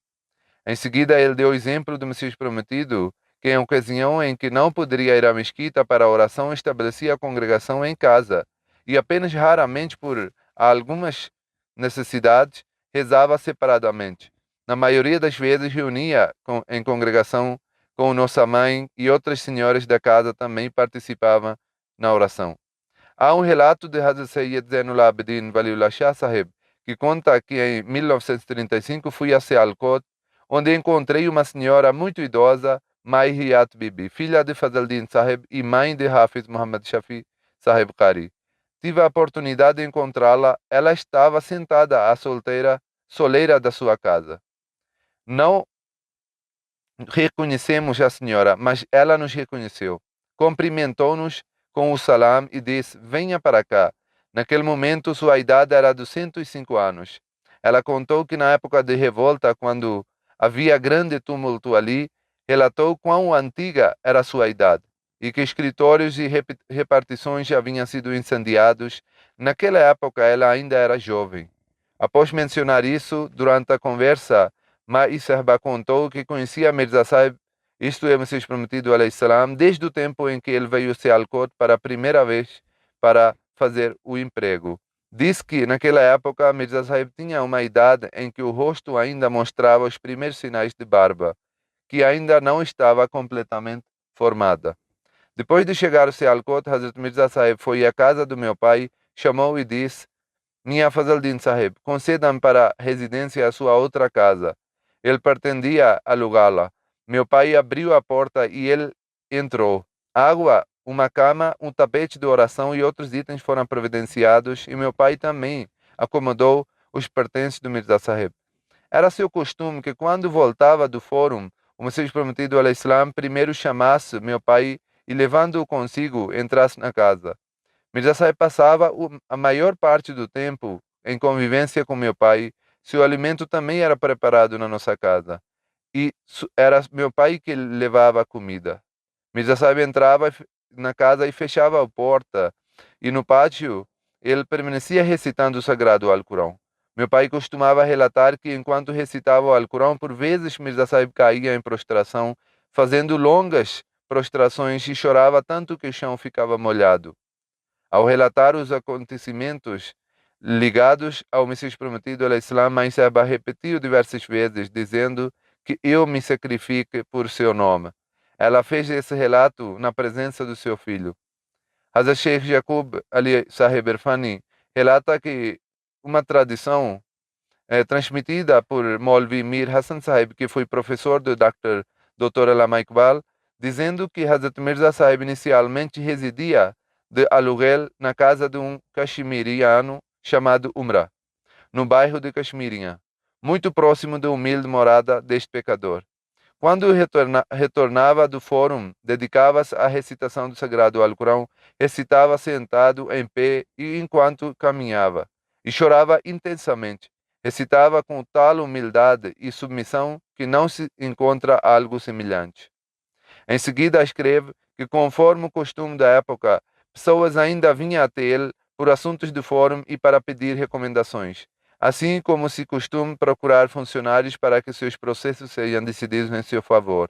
Em seguida, ele deu o exemplo do Messias prometido, que em ocasião em que não poderia ir à mesquita para a oração, estabelecia a congregação em casa e apenas raramente por algumas necessidades rezava separadamente. Na maioria das vezes reunia em congregação com nossa mãe e outras senhoras da casa também participavam na oração. Há um relato de Hazrat Sayyid Zainul Abidin Waliullah Shah Sahib, que conta que em 1935 fui a Sialkot, onde encontrei uma senhora muito idosa, Mai Hiyat Bibi, filha de Fazaldin Sahib e mãe de Hafiz Muhammad Shafi Sahib Qari. Tive a oportunidade de encontrá-la. Ela estava sentada à soleira da sua casa. Não reconhecemos a senhora, mas ela nos reconheceu. Cumprimentou-nos com o salam e disse: venha para cá. Naquele momento, sua idade era de 105 anos. Ela contou que na época de revolta, quando havia grande tumulto ali, relatou quão antiga era sua idade e que escritórios e repartições já haviam sido incendiados. Naquela época, ela ainda era jovem. Após mencionar isso, durante a conversa, Mai Sahba contou que conhecia Mirza Sahib, isto é, Messias Prometido alayhi salam, desde o tempo em que ele veio a Sialkot para a primeira vez para fazer o emprego. Diz que, naquela época, Mirza Sahib tinha uma idade em que o rosto ainda mostrava os primeiros sinais de barba, que ainda não estava completamente formada. Depois de chegar a Sialkot, Hazrat Mirza Sahib foi à casa do meu pai, chamou e disse: minha Fazaldin Sahib, conceda-me para residência a sua outra casa. Ele pretendia alugá-la. Meu pai abriu a porta e ele entrou. Água, uma cama, um tapete de oração e outros itens foram providenciados e meu pai também acomodou os pertences do Mirza Sahib. Era seu costume que quando voltava do fórum, o Messias Prometido al Islam primeiro chamasse meu pai e levando-o consigo entrasse na casa. Mirza Sahib passava a maior parte do tempo em convivência com meu pai. Seu alimento também era preparado na nossa casa. E era meu pai que levava a comida. Mirza Sahib entrava na casa e fechava a porta. E no pátio, ele permanecia recitando o sagrado Alcorão. Meu pai costumava relatar que enquanto recitava o Alcorão, por vezes Mirza Sahib caía em prostração, fazendo longas prostrações e chorava tanto que o chão ficava molhado. Ao relatar os acontecimentos ligados ao Messias Prometido al Islam, Mai Sahba repetiu diversas vezes, dizendo que eu me sacrifique por seu nome. Ela fez esse relato na presença do seu filho. Hazrat Sheikh Yaqub Ali Sahib Irfani relata que uma tradição transmitida por Maulvi Mir Hassan Sahib, que foi professor do Dr. Allama Iqbal, dizendo que Hazrat Mirza Sahib inicialmente residia de aluguel na casa de um caximiriano chamado Umra, no bairro de Caximirinha, muito próximo da humilde morada deste pecador. Quando retornava do fórum, dedicava-se à recitação do Sagrado Alcorão, recitava sentado em pé e enquanto caminhava, e chorava intensamente. Recitava com tal humildade e submissão que não se encontra algo semelhante. Em seguida escreve que, conforme o costume da época, pessoas ainda vinham até ele por assuntos de fórum e para pedir recomendações, assim como se costuma procurar funcionários para que seus processos sejam decididos em seu favor.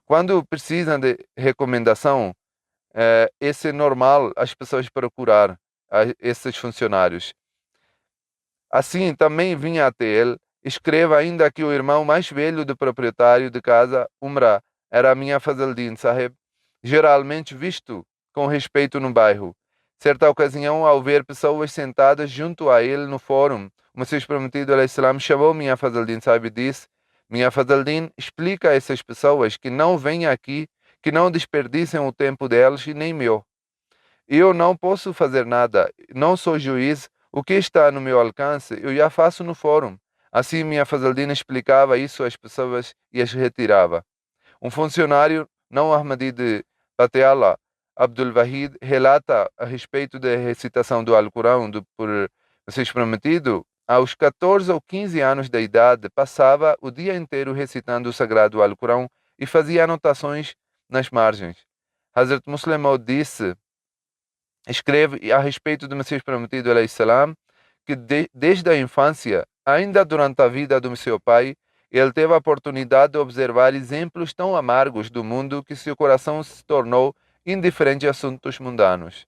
Quando precisam de recomendação, esse é normal as pessoas procurar esses funcionários. Assim, também vinha até ele. Escreva ainda que o irmão mais velho do proprietário de casa, Umra, era a minha Fazaldin Sahib, geralmente visto com respeito no bairro. Certa ocasião, ao ver pessoas sentadas junto a ele no fórum, o Messias Prometido alayhi salam chamou minha Fazaldin Sahib e disse: minha Fazaldin, explica a essas pessoas que não venham aqui, que não desperdicem o tempo delas e nem meu. Eu não posso fazer nada, não sou juiz. O que está no meu alcance, eu já faço no fórum. Assim, minha Fazaldina explicava isso às pessoas e as retirava. Um funcionário, não Ahmadi de Patiala, Abdul Wahid, relata a respeito da recitação do Alcorão por Messias Prometido. Aos 14 ou 15 anos de idade, passava o dia inteiro recitando o sagrado Alcorão e fazia anotações nas margens. Hazrat Muslim Maud escreve a respeito do Messias Prometido alayhi salam, que desde a infância, ainda durante a vida do seu pai, ele teve a oportunidade de observar exemplos tão amargos do mundo que seu coração se tornou indiferente a assuntos mundanos.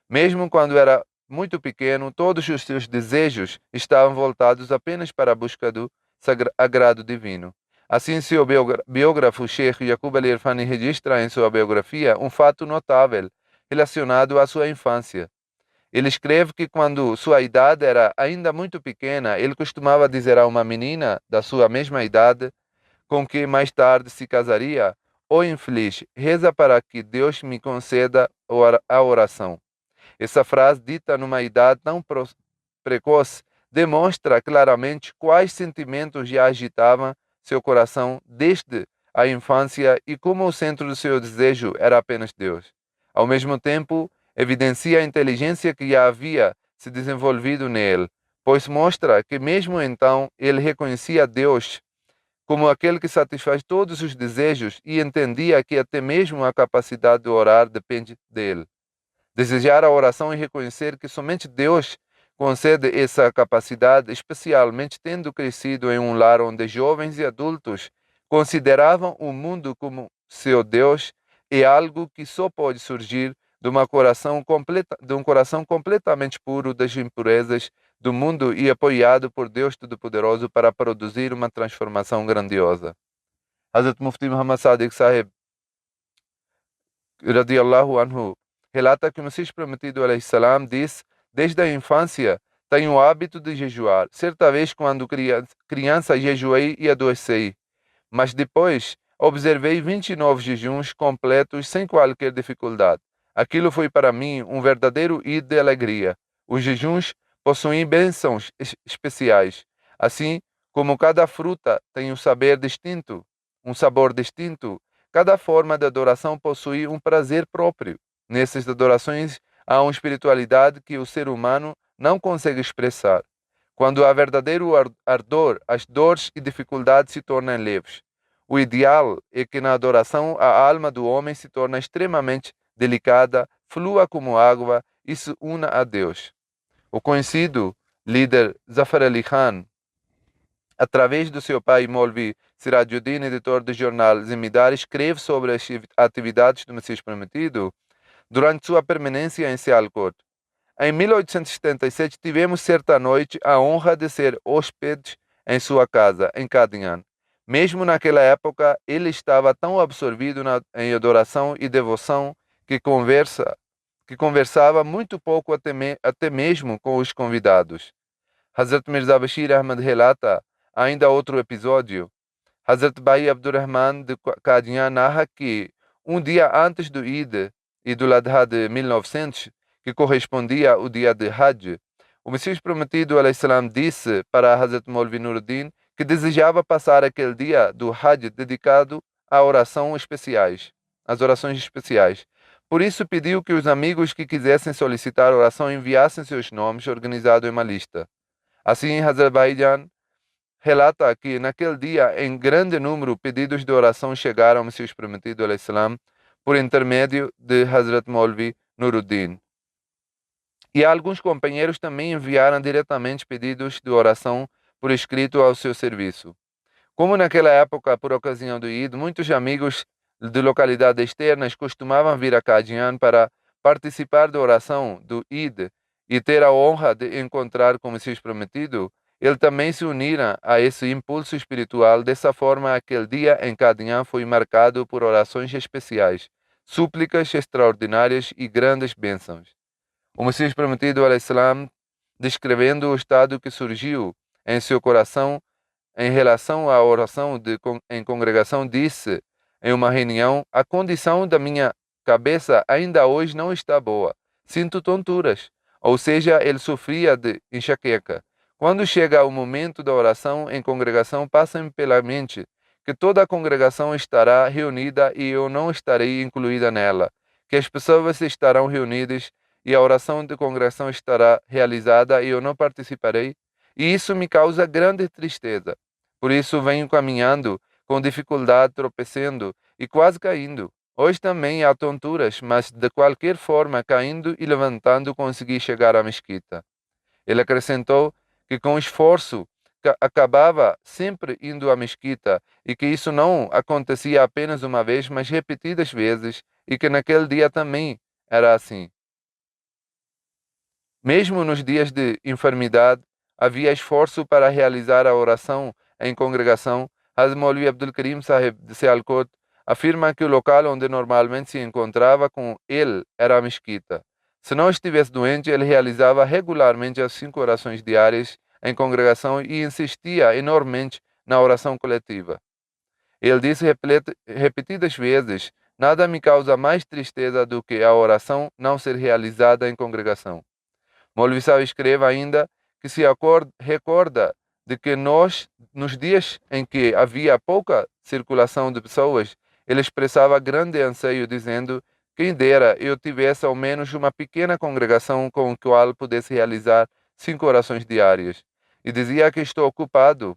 Mesmo quando era muito pequeno, todos os seus desejos estavam voltados apenas para a busca do agrado divino. Assim, seu biógrafo Sheikh Yaqub Ali Irfani registra em sua biografia um fato notável relacionado à sua infância. Ele escreve que quando sua idade era ainda muito pequena, ele costumava dizer a uma menina da sua mesma idade, com que mais tarde se casaria: "Ó infeliz, reza para que Deus me conceda a oração." Essa frase, dita numa idade tão precoce, demonstra claramente quais sentimentos já agitavam seu coração desde a infância e como o centro do seu desejo era apenas Deus. Ao mesmo tempo, evidencia a inteligência que já havia se desenvolvido nele, pois mostra que mesmo então ele reconhecia Deus como aquele que satisfaz todos os desejos e entendia que até mesmo a capacidade de orar depende dele. Desejar a oração e reconhecer que somente Deus concede essa capacidade, especialmente tendo crescido em um lar onde jovens e adultos consideravam o mundo como seu Deus, é algo que só pode surgir de um coração completamente puro das impurezas do mundo e apoiado por Deus Todo-Poderoso para produzir uma transformação grandiosa. Hazrat Mufti Muhammad Sadiq Sahib, radiallahu anhu, relata que o Messias Prometido salam disse: "Desde a infância tenho o hábito de jejuar. Certa vez, quando criança, jejuei e adoeci, mas depois observei 29 jejuns completos sem qualquer dificuldade. Aquilo foi para mim um verdadeiro id de alegria. Os jejuns possuem bênçãos especiais, assim como cada fruta tem um sabor distinto. Cada forma de adoração possui um prazer próprio. Nessas adorações há uma espiritualidade que o ser humano não consegue expressar. Quando há verdadeiro ardor, as dores e dificuldades se tornam leves. O ideal é que na adoração a alma do homem se torne extremamente delicada, flua como água e se una a Deus." O conhecido líder Zafar Ali Khan, através do seu pai Molvi Sirajuddin, editor do jornal Zemindar, escreve sobre as atividades do Messias Prometido durante sua permanência em Sialkot. Em 1877, tivemos certa noite a honra de ser hóspedes em sua casa, em Qadian. Mesmo naquela época, ele estava tão absorvido em adoração e devoção que conversava muito pouco até mesmo com os convidados. Hazrat Mirza Bashir Ahmad relata ainda outro episódio. Hazrat Bhai Abdurrahman de Qadian narra que um dia antes do Eid do Adha de 1900, que correspondia ao dia de Hajj, o Messias Prometido salam disse para Hazrat Maulvi Nuruddin que desejava passar aquele dia do Hajj dedicado às orações especiais. Por isso pediu que os amigos que quisessem solicitar oração enviassem seus nomes organizados em uma lista. Assim, Hazrat Baijan relata que naquele dia, em grande número, pedidos de oração chegaram ao Messias Prometido salam por intermédio de Hazrat Maulvi Nuruddin. E alguns companheiros também enviaram diretamente pedidos de oração por escrito ao seu serviço. Como naquela época, por ocasião do Eid, muitos amigos de localidades externas costumavam vir a Qadian para participar da oração do Eid e ter a honra de encontrar com o Messias Prometido, ele também se unira a esse impulso espiritual. Dessa forma, aquele dia em Qadian foi marcado por orações especiais, súplicas extraordinárias e grandes bênçãos. O Messias Prometido, salam, descrevendo o estado que surgiu em seu coração em relação à oração em congregação, disse em uma reunião: "A condição da minha cabeça ainda hoje não está boa. Sinto tonturas." Ou seja, ele sofria de enxaqueca. Quando chega o momento da oração em congregação, passa-me pela mente que toda a congregação estará reunida e eu não estarei incluída nela, que as pessoas estarão reunidas e a oração de congregação estará realizada e eu não participarei, e isso me causa grande tristeza. Por isso venho caminhando com dificuldade, tropeçando e quase caindo. Hoje também há tonturas, mas de qualquer forma, caindo e levantando, consegui chegar à mesquita. Ele acrescentou que com esforço acabava sempre indo à mesquita e que isso não acontecia apenas uma vez, mas repetidas vezes, e que naquele dia também era assim. Mesmo nos dias de enfermidade, havia esforço para realizar a oração em congregação. Hazrat Maulvi Abdul Karim Sahib de Sialkot afirma que o local onde normalmente se encontrava com ele era a mesquita. Se não estivesse doente, ele realizava regularmente as 5 orações diárias em congregação e insistia enormemente na oração coletiva. Ele disse repetidas vezes: nada me causa mais tristeza do que a oração não ser realizada em congregação. Maulvi Sahib escreve ainda que se recorda de que nos dias em que havia pouca circulação de pessoas, ele expressava grande anseio, dizendo: quem dera eu tivesse ao menos uma pequena congregação com a qual pudesse realizar 5 orações diárias. E dizia que estou ocupado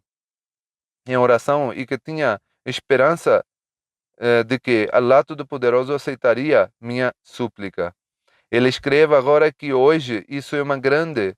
em oração e que tinha esperança de que Allah Todo-Poderoso aceitaria minha súplica. Ele escreve agora que hoje isso é uma grande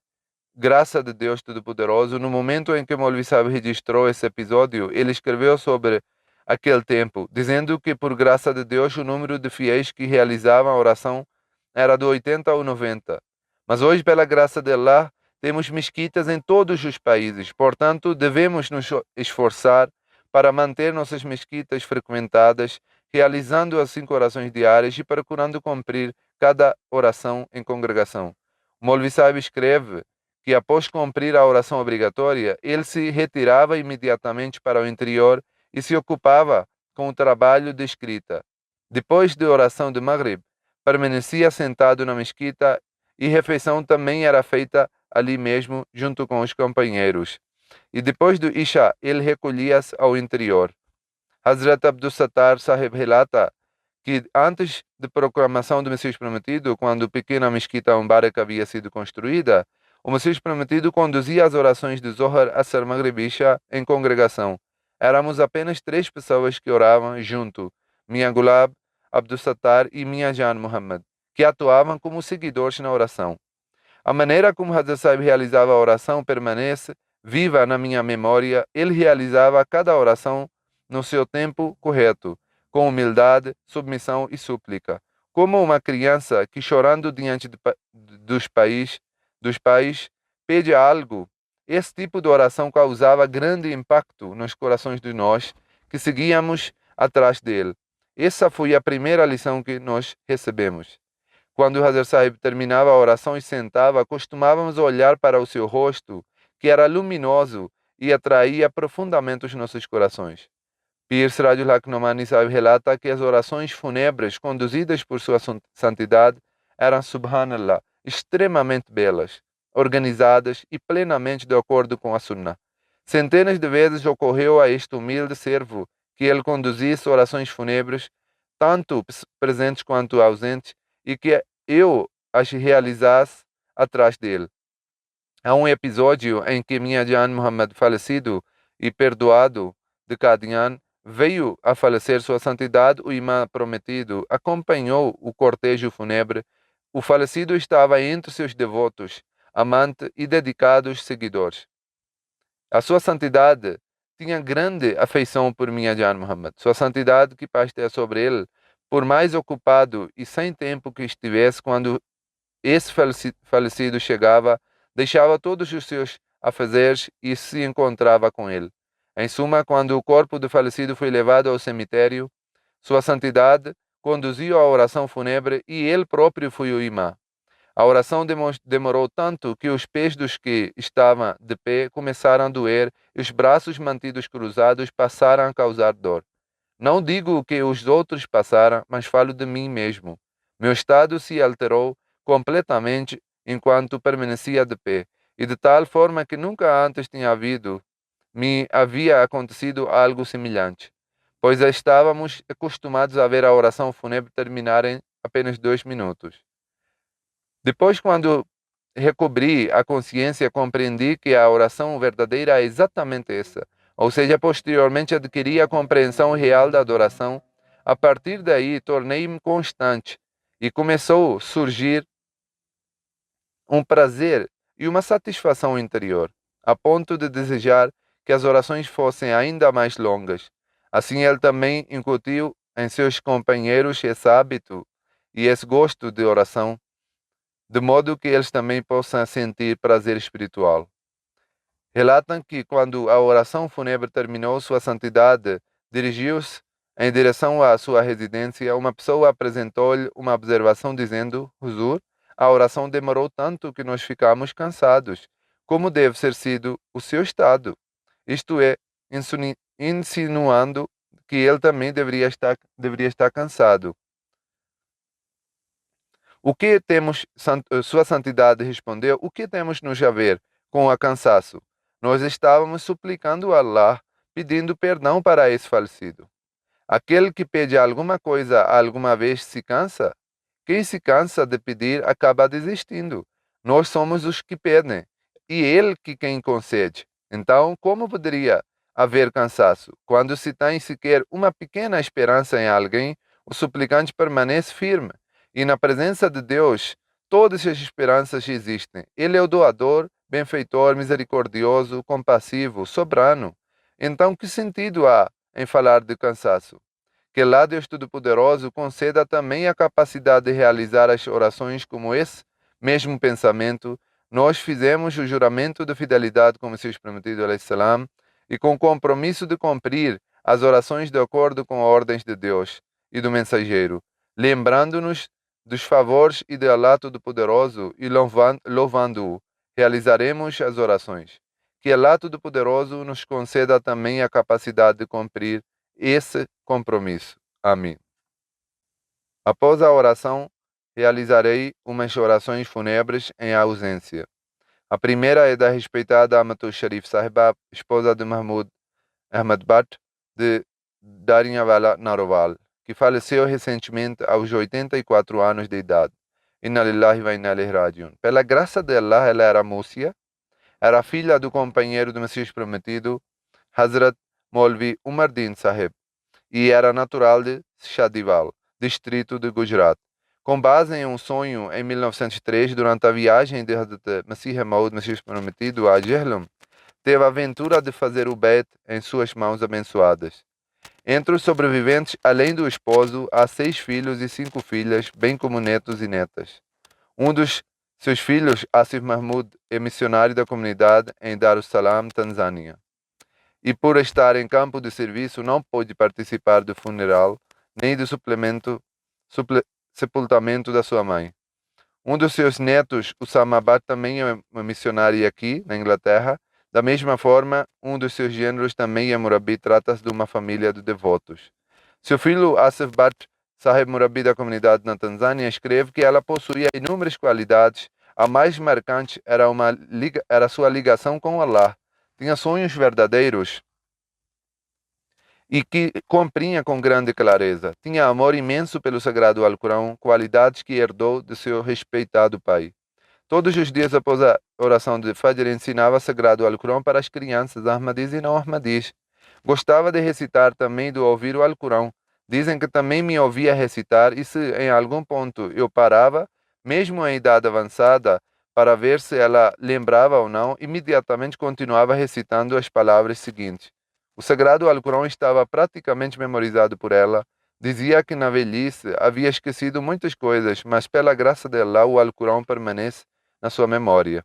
graça de Deus Todo-Poderoso. No momento em que Maulvi Sahib registrou esse episódio, ele escreveu sobre aquele tempo, dizendo que por graça de Deus o número de fiéis que realizavam a oração era de 80 ou 90. Mas hoje, pela graça de Allah, temos mesquitas em todos os países. Portanto, devemos nos esforçar para manter nossas mesquitas frequentadas, realizando as 5 orações diárias e procurando cumprir cada oração em congregação. O Maulvi Sahib escreve que após cumprir a oração obrigatória, ele se retirava imediatamente para o interior e se ocupava com o trabalho de escrita. Depois da oração de Maghrib, permanecia sentado na mesquita e refeição também era feita ali mesmo, junto com os companheiros. E depois do Isha, ele recolhia-se ao interior. Hazrat Abdul Sattar Sahib relata que antes da proclamação do Messias Prometido, quando a pequena mesquita Mubarak havia sido construída, o Messias Prometido conduzia as orações de Zohar, Asr, Maghrib e Isha em congregação. Éramos apenas 3 pessoas que oravam junto, Minha Gulab, Abdul Sattar e Minha Jan Muhammad, que atuavam como seguidores na oração. A maneira como Hazrat Sahib realizava a oração permanece viva na minha memória. Ele realizava cada oração no seu tempo correto, com humildade, submissão e súplica, como uma criança que, chorando diante dos pais, pede algo. Esse tipo de oração causava grande impacto nos corações de nós que seguíamos atrás dele. Essa foi a primeira lição que nós recebemos. Quando Hazrat Sahib terminava a oração e sentava, costumávamos olhar para o seu rosto, que era luminoso e atraía profundamente os nossos corações. Pir Sirajul Haq Nomani Sahib relata que as orações fúnebres conduzidas por sua santidade eram, subhanallah, extremamente belas, organizadas e plenamente de acordo com a Sunnah. Centenas de vezes ocorreu a este humilde servo que ele conduzisse orações fúnebres, tanto presentes quanto ausentes, e que eu as realizasse atrás dele. Há um episódio em que Minha Jan Muhammad, falecido e perdoado de Qadian, veio a falecer. Sua santidade, o imã prometido, acompanhou o cortejo fúnebre. O falecido estava entre seus devotos, amantes e dedicados seguidores. A sua santidade tinha grande afeição por Minha Jan Muhammad. Sua santidade, que paz tenha sobre ele, por mais ocupado e sem tempo que estivesse, quando esse falecido chegava, deixava todos os seus afazeres e se encontrava com ele. Em suma, quando o corpo do falecido foi levado ao cemitério, sua santidade conduziu a oração fúnebre e ele próprio foi o imã. A oração demorou tanto que os pés dos que estavam de pé começaram a doer e os braços mantidos cruzados passaram a causar dor. Não digo o que os outros passaram, mas falo de mim mesmo. Meu estado se alterou completamente enquanto permanecia de pé, e de tal forma que nunca antes me havia acontecido algo semelhante, pois estávamos acostumados a ver a oração fúnebre terminar em apenas 2 minutos. Depois, quando recobri a consciência, compreendi que a oração verdadeira é exatamente essa. Ou seja, posteriormente adquiri a compreensão real da adoração. A partir daí, tornei-me constante e começou a surgir um prazer e uma satisfação interior, a ponto de desejar que as orações fossem ainda mais longas. Assim, ele também incutiu em seus companheiros esse hábito e esse gosto de oração, de modo que eles também possam sentir prazer espiritual. Relatam que, quando a oração fúnebre terminou, sua santidade dirigiu-se em direção à sua residência. Uma pessoa apresentou-lhe uma observação dizendo: Huzur, a oração demorou tanto que nós ficamos cansados, como deve ser sido o seu estado. Isto é, insinuando que ele também deveria estar cansado. O que temos, Sua Santidade respondeu, o que temos nos a ver com o cansaço? Nós estávamos suplicando a Allah, pedindo perdão para esse falecido. Aquele que pede alguma coisa alguma vez se cansa? Quem se cansa de pedir acaba desistindo. Nós somos os que pedem, e ele que quem concede. Então, como poderia haver cansaço? Quando se tem sequer uma pequena esperança em alguém, o suplicante permanece firme. E na presença de Deus, todas as esperanças existem. Ele é o doador, benfeitor, misericordioso, compassivo, soberano. Então, que sentido há em falar de cansaço? Que lá Deus Todo-Poderoso conceda também a capacidade de realizar as orações como esse mesmo pensamento. Nós fizemos o juramento de fidelidade como Messias prometido, salam, e com o compromisso de cumprir as orações de acordo com as ordens de Deus e do mensageiro, lembrando-nos dos favores e de Allah Todo-Poderoso e louvando-o, realizaremos as orações. Que Allah Todo-Poderoso nos conceda também a capacidade de cumprir esse compromisso. Amém. Após a oração, realizarei umas orações fúnebres em ausência. A primeira é da respeitada Amatul Sharif Sahiba, esposa de Mahmoud Ahmad Bhatt, de Darinyavala, Naroval, que faleceu recentemente aos 84 anos de idade. Inna lillahi wa inna ilaihi rajiun. Pela graça de Allah, ela era múcia, era filha do companheiro do Messias prometido, Hazrat Maulvi Umar Din Sahib, e era natural de Shadival, distrito de Gujarat. Com base em um sonho em 1903, durante a viagem de Hazrat Masih Maud, Messias prometido, a Jehlam, teve a aventura de fazer o bet em suas mãos abençoadas. Entre os sobreviventes, além do esposo, há 6 filhos e 5 filhas, bem como netos e netas. Um dos seus filhos, Asif Mahmoud, é missionário da comunidade em Darussalam, Tanzânia. E por estar em campo de serviço, não pôde participar do funeral, nem do sepultamento da sua mãe. Um dos seus netos, Usama Bhatt, também é uma missionária aqui, na Inglaterra. Da mesma forma, um dos seus gêneros também é Murabi, trata-se de uma família de devotos. Seu filho, Asif Bhatt, Sahib Murabi da comunidade na Tanzânia, escreve que ela possuía inúmeras qualidades. A mais marcante era sua ligação com Allah. Tinha sonhos verdadeiros e que cumpria com grande clareza. Tinha amor imenso pelo sagrado Alcorão, qualidades que herdou de seu respeitado pai. Todos os dias após a oração de Fajr ensinava sagrado Alcorão para as crianças Ahmadis e não Ahmadis. Gostava de recitar também, de ouvir o Alcorão. Dizem que também me ouvia recitar e se em algum ponto eu parava, mesmo em idade avançada, para ver se ela lembrava ou não, imediatamente continuava recitando as palavras seguintes. O sagrado Alcorão estava praticamente memorizado por ela. Dizia que na velhice havia esquecido muitas coisas, mas pela graça de Allah o Alcorão permanece na sua memória.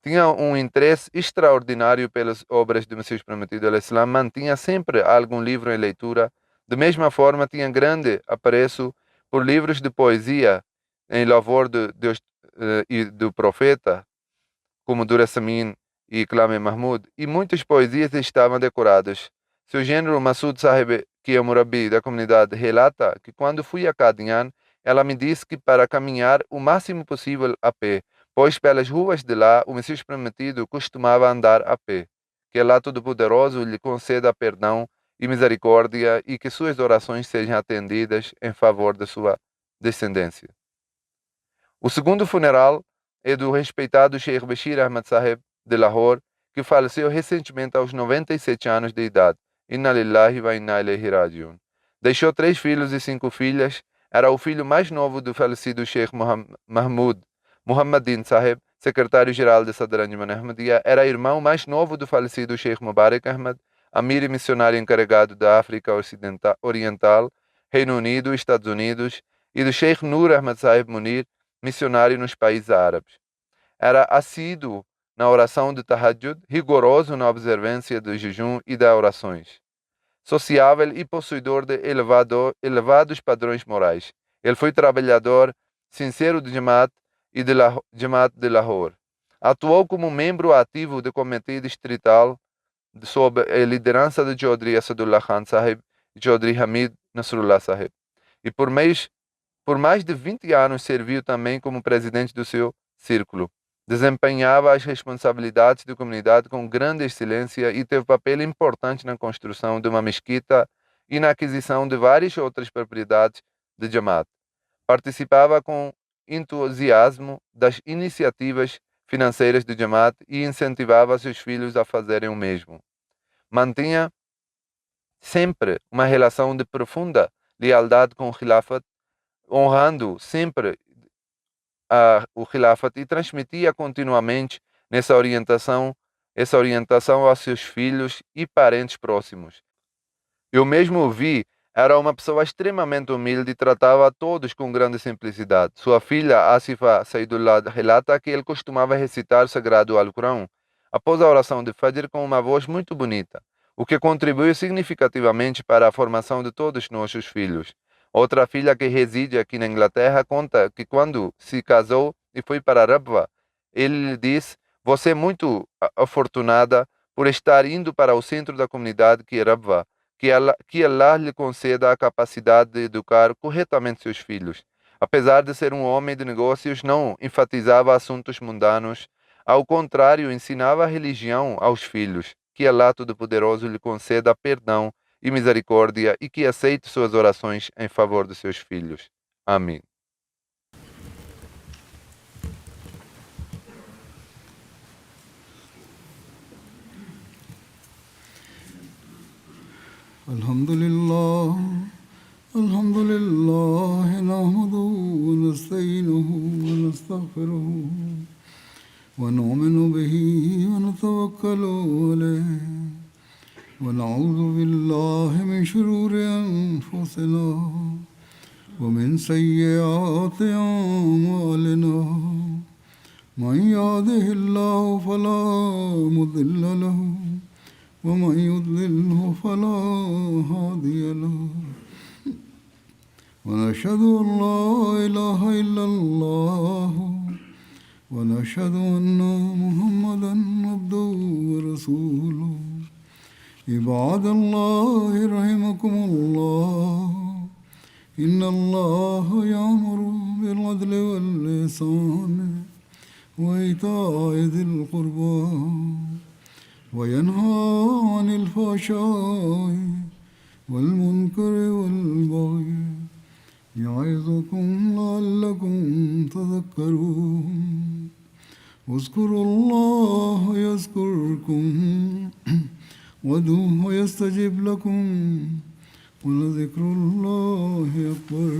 Tinha um interesse extraordinário pelas obras do Messias prometido, al-Islam, mantinha sempre algum livro em leitura. De mesma forma, tinha grande apreço por livros de poesia em louvor de Deus e do profeta, como Durasamin e Klame Mahmud, e muitas poesias estavam decoradas. Seu gênero Masud Sahib, que é Murabi da comunidade, relata que quando fui a Qadian, ela me disse que para caminhar o máximo possível a pé, pois pelas ruas de lá o Messias prometido costumava andar a pé. Que Allah Todo-Poderoso lhe conceda perdão e misericórdia e que suas orações sejam atendidas em favor da sua descendência. O segundo funeral é do respeitado Sheikh Bashir Ahmad Sahib de Lahore, que faleceu recentemente aos 97 anos de idade. Inna lillahi wa inna ilaihi rajiun. Deixou 3 filhos e 5 filhas. Era o filho mais novo do falecido Sheikh Mahmud Muhammadin Sahib, secretário-geral da Sadranjman Ahmadiyya. Era irmão mais novo do falecido Sheikh Mubarak Ahmad, amir e missionário encarregado da África Oriental, Reino Unido, Estados Unidos, e do Sheikh Nur Ahmad Sahib Munir, missionário nos países árabes. Era assíduo na oração de Tahajjud, rigoroso na observância do jejum e das orações. Sociável e possuidor de elevados padrões morais. Ele foi trabalhador sincero de Jamaat e de Jamaat de Lahore. Atuou como membro ativo do Comitê Distrital sob a liderança de Chaudhry Asadullah Khan Sahib e Chaudhry Hamid Nasrullah Sahib. E por mais de 20 anos serviu também como presidente do seu círculo. Desempenhava as responsabilidades da comunidade com grande excelência e teve papel importante na construção de uma mesquita e na aquisição de várias outras propriedades de Jamaat. Participava com entusiasmo das iniciativas financeiras de Jamaat e incentivava seus filhos a fazerem o mesmo. Mantinha sempre uma relação de profunda lealdade com o Khilafat, honrando sempre o Khilafat e transmitia continuamente essa orientação aos seus filhos e parentes próximos. Eu mesmo o vi, era uma pessoa extremamente humilde e tratava a todos com grande simplicidade. Sua filha, Asifa Saidullah, relata que ele costumava recitar o sagrado Alcorão após a oração de Fajr com uma voz muito bonita, o que contribuiu significativamente para a formação de todos nossos filhos. Outra filha que reside aqui na Inglaterra conta que quando se casou e foi para Rabwa, ele lhe disse: "Você é muito afortunada por estar indo para o centro da comunidade que é Rabwa. Que Allah lhe conceda a capacidade de educar corretamente seus filhos." Apesar de ser um homem de negócios, não enfatizava assuntos mundanos. Ao contrário, ensinava a religião aos filhos. Que Allah Todo-Poderoso lhe conceda perdão e misericórdia e que aceite suas orações em favor de seus filhos. Amém. الحمد لله نحمده ونستعينه ونستغفره ونؤمن به ونتوكل عليه ونعوذ بالله من شرور أنفسنا ومن سيئات أعمالنا من يهده الله فلا مضل له ومن يضلله فلا هادي له ونشهد أن لا إله إلا الله ونشهد أن محمدا عبده ورسوله عباد الله رحمكم الله إن الله يأمر بالعدل والإحسان وإيتاء ذي القربى وينهى عن الفحشاء والمنكر والبغي يعظكم لعلكم تذكرون اذكروا الله يذكركم وادعوه يستجب لكم ولذكر الله أكبر